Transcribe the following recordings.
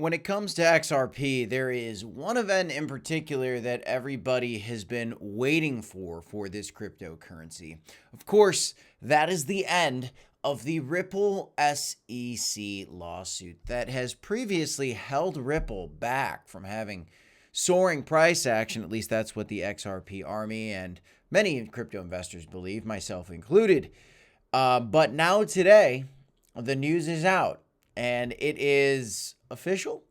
when it comes to XRP, there is one event in particular that everybody has been waiting for this cryptocurrency. Of course, that is the end of the Ripple SEC lawsuit that has previously held Ripple back from having soaring price action. At least that's what the XRP army and many crypto investors believe, myself included. But now today, the news is out and it is official.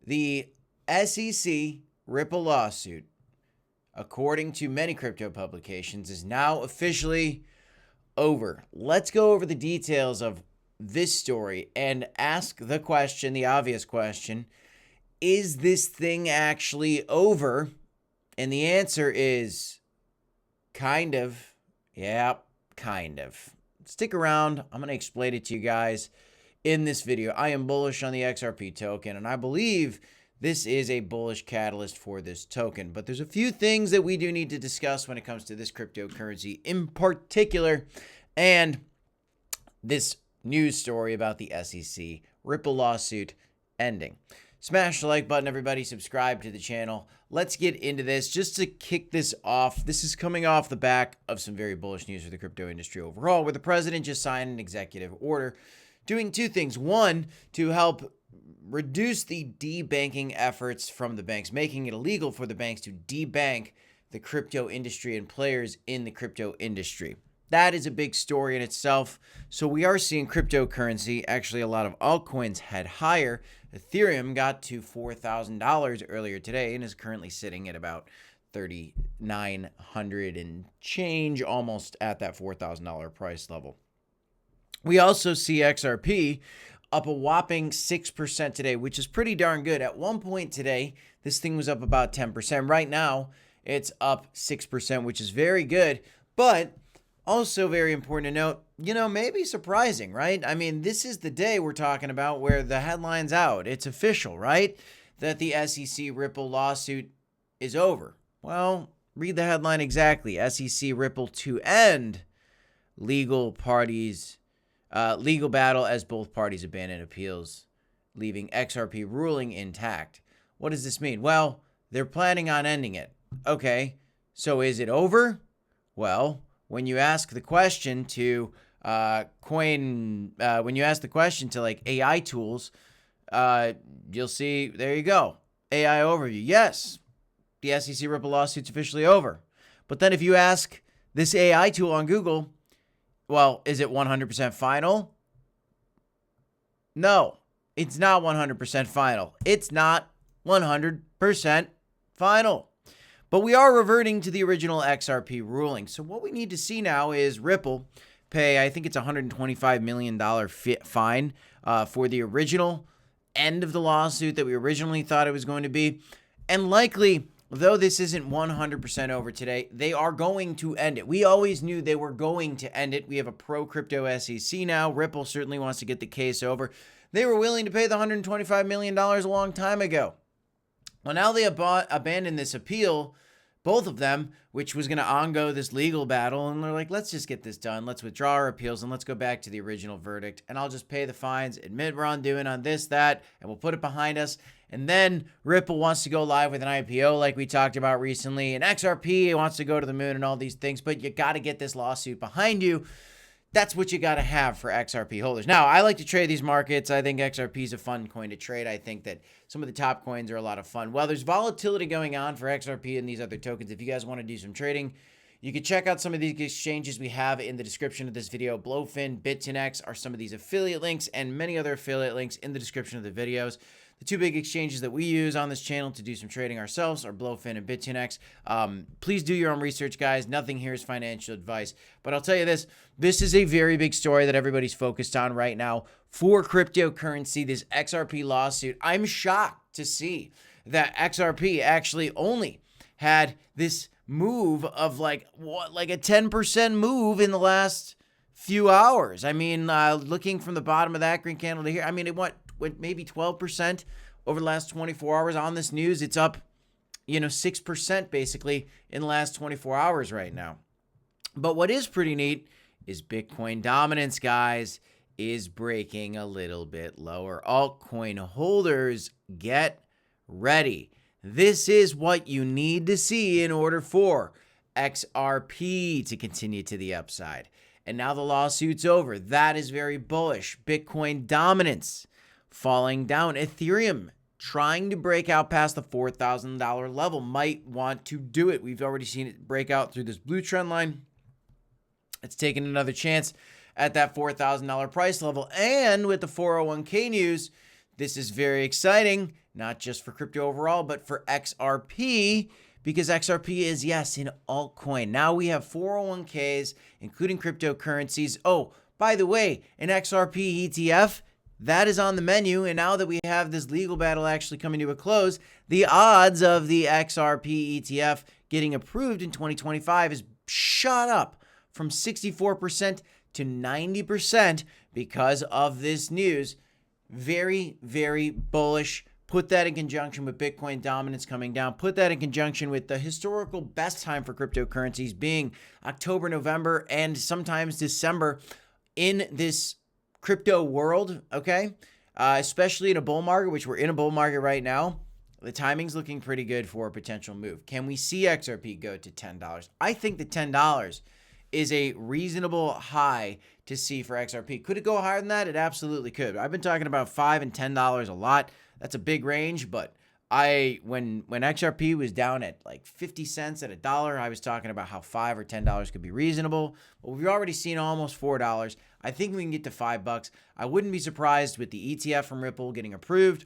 The SEC Ripple lawsuit, according to many crypto publications, is now officially over. Let's go over the details of this story and ask the question, the obvious question, is this thing actually over? And the answer is kind of. Yeah, kind of. Stick around. I'm going to explain it to you guys in this video. I am bullish on the XRP token, and I believe this is a bullish catalyst for this token. But there's a few things that we do need to discuss when it comes to this cryptocurrency in particular, and this news story about the SEC Ripple lawsuit ending. Smash the like button, everybody. Subscribe to the channel. Let's get into this. Just to kick this off, this is coming off the back of some very bullish news for the crypto industry overall, where the president just signed an executive order doing two things. One, to help reduce the debanking efforts from the banks, making it illegal for the banks to debank the crypto industry and players in the crypto industry. That is a big story in itself. So we are seeing cryptocurrency, actually a lot of altcoins head higher. Ethereum got to $4,000 earlier today and is currently sitting at about 3,900 and change, almost at that $4,000 price level. We also see XRP up a whopping 6% today, which is pretty darn good. At one point today, this thing was up about 10%. Right now, it's up 6%, which is very good, but also very important to note, maybe surprising, right? I mean, this is the day we're talking about where the headline's out. It's official, right? That the SEC Ripple lawsuit is over. Well, read the headline exactly. SEC Ripple to end legal battle as both parties abandon appeals, leaving XRP ruling intact. What does this mean? Well, they're planning on ending it. Okay, so is it over? Well, when you ask the question to like AI tools, you'll see, there you go, AI overview. Yes, the SEC Ripple lawsuit's officially over. But then if you ask this AI tool on Google, well, is it 100% final? No, it's not 100% final. It's not 100% final. But we are reverting to the original XRP ruling. So what we need to see now is Ripple pay, I think it's $125 million fine for the original end of the lawsuit that we originally thought it was going to be. And likely, though this isn't 100% over today, they are going to end it. We always knew they were going to end it. We have a pro-crypto SEC now. Ripple certainly wants to get the case over. They were willing to pay the $125 million a long time ago. Well, now they abandoned this appeal, both of them, which was going to ongo this legal battle. And they're like, let's just get this done. Let's withdraw our appeals and let's go back to the original verdict. And I'll just pay the fines, admit we're undoing on this, that, and we'll put it behind us. And then Ripple wants to go live with an IPO like we talked about recently. And XRP wants to go to the moon and all these things. But you got to get this lawsuit behind you. That's what you got to have for XRP holders. Now, I like to trade these markets. I think XRP is a fun coin to trade. I think that some of the top coins are a lot of fun. Well, there's volatility going on for XRP and these other tokens. If you guys want to do some trading, you can check out some of these exchanges we have in the description of this video. Blowfin, BitTinex are some of these affiliate links, and many other affiliate links in the description of the videos. The two big exchanges that we use on this channel to do some trading ourselves are Blowfin and BitTinex. Please do your own research, guys. Nothing here is financial advice. But I'll tell you this. This is a very big story that everybody's focused on right now for cryptocurrency, this XRP lawsuit. I'm shocked to see that XRP actually only had this move of like a 10% move in the last few hours. I mean, looking from the bottom of that green candle to here, I mean, it went maybe 12% over the last 24 hours on this news. It's up, 6% basically in the last 24 hours right now. But what is pretty neat is Bitcoin dominance, guys. is breaking a little bit lower. Altcoin holders, get ready. This is what you need to see in order for XRP to continue to the upside. And now the lawsuit's over. That is very bullish. Bitcoin dominance falling down. Ethereum trying to break out past the $4,000 level. Might want to do it. We've already seen it break out through this blue trend line. It's taken another chance at that $4,000 price level. And with the 401k news, this is very exciting, not just for crypto overall, but for XRP, because XRP is, yes, an altcoin. Now we have 401ks, including cryptocurrencies. Oh, by the way, an XRP ETF, that is on the menu. And now that we have this legal battle actually coming to a close, the odds of the XRP ETF getting approved in 2025 is shot up from 64% to 90% because of this news. Very, very bullish. Put that in conjunction with Bitcoin dominance coming down. Put that in conjunction with the historical best time for cryptocurrencies being October, November, and sometimes December in this crypto world, okay? Especially in a bull market, which we're in a bull market right now. The timing's looking pretty good for a potential move. Can we see XRP go to $10? I think the $10 is a reasonable high to see for XRP. Could it go higher than that? It absolutely could. I've been talking about $5 and $10 a lot. That's a big range, but when XRP was down at like 50 cents at $1, I was talking about how $5 or $10 could be reasonable. But we've already seen almost $4. I think we can get to $5. I wouldn't be surprised with the ETF from Ripple getting approved.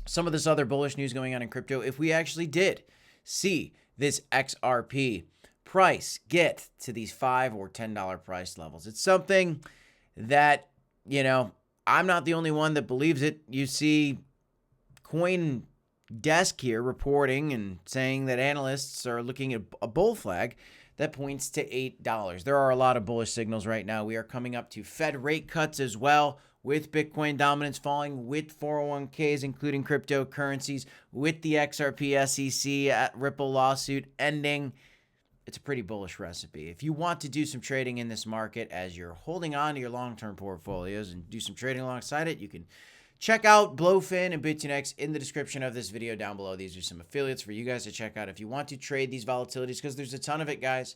Some of this other bullish news going on in crypto, if we actually did see this XRP price get to these $5 or $10 price levels. It's something that, I'm not the only one that believes it. You see CoinDesk here reporting and saying that analysts are looking at a bull flag that points to $8. There are a lot of bullish signals right now. We are coming up to Fed rate cuts as well, with Bitcoin dominance falling, with 401ks, including cryptocurrencies, with the XRP SEC at Ripple lawsuit ending. It's a pretty bullish recipe. If you want to do some trading in this market as you're holding on to your long-term portfolios and do some trading alongside it, you can check out Blowfin and BitUnex in the description of this video down below. These are some affiliates for you guys to check out if you want to trade these volatilities, because there's a ton of it, guys.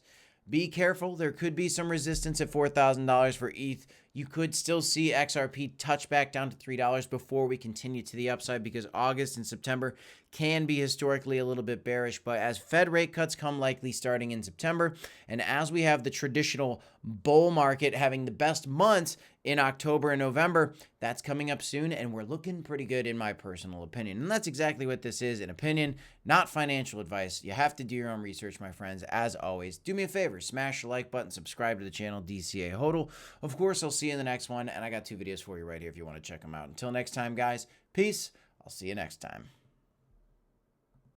Be careful. There could be some resistance at $4,000 for ETH. You could still see XRP touch back down to $3 before we continue to the upside, because August and September can be historically a little bit bearish. But as Fed rate cuts come likely starting in September, and as we have the traditional bull market having the best months in October and November, that's coming up soon, and we're looking pretty good in my personal opinion. And that's exactly what this is, an opinion, not financial advice. You have to do your own research, my friends. As always, do me a favor, smash the like button, subscribe to the channel, DCA HODL. Of course, I'll see you in the next one, and I got 2 videos for you right here if you want to check them out. Until next time, guys, peace. I'll see you next time.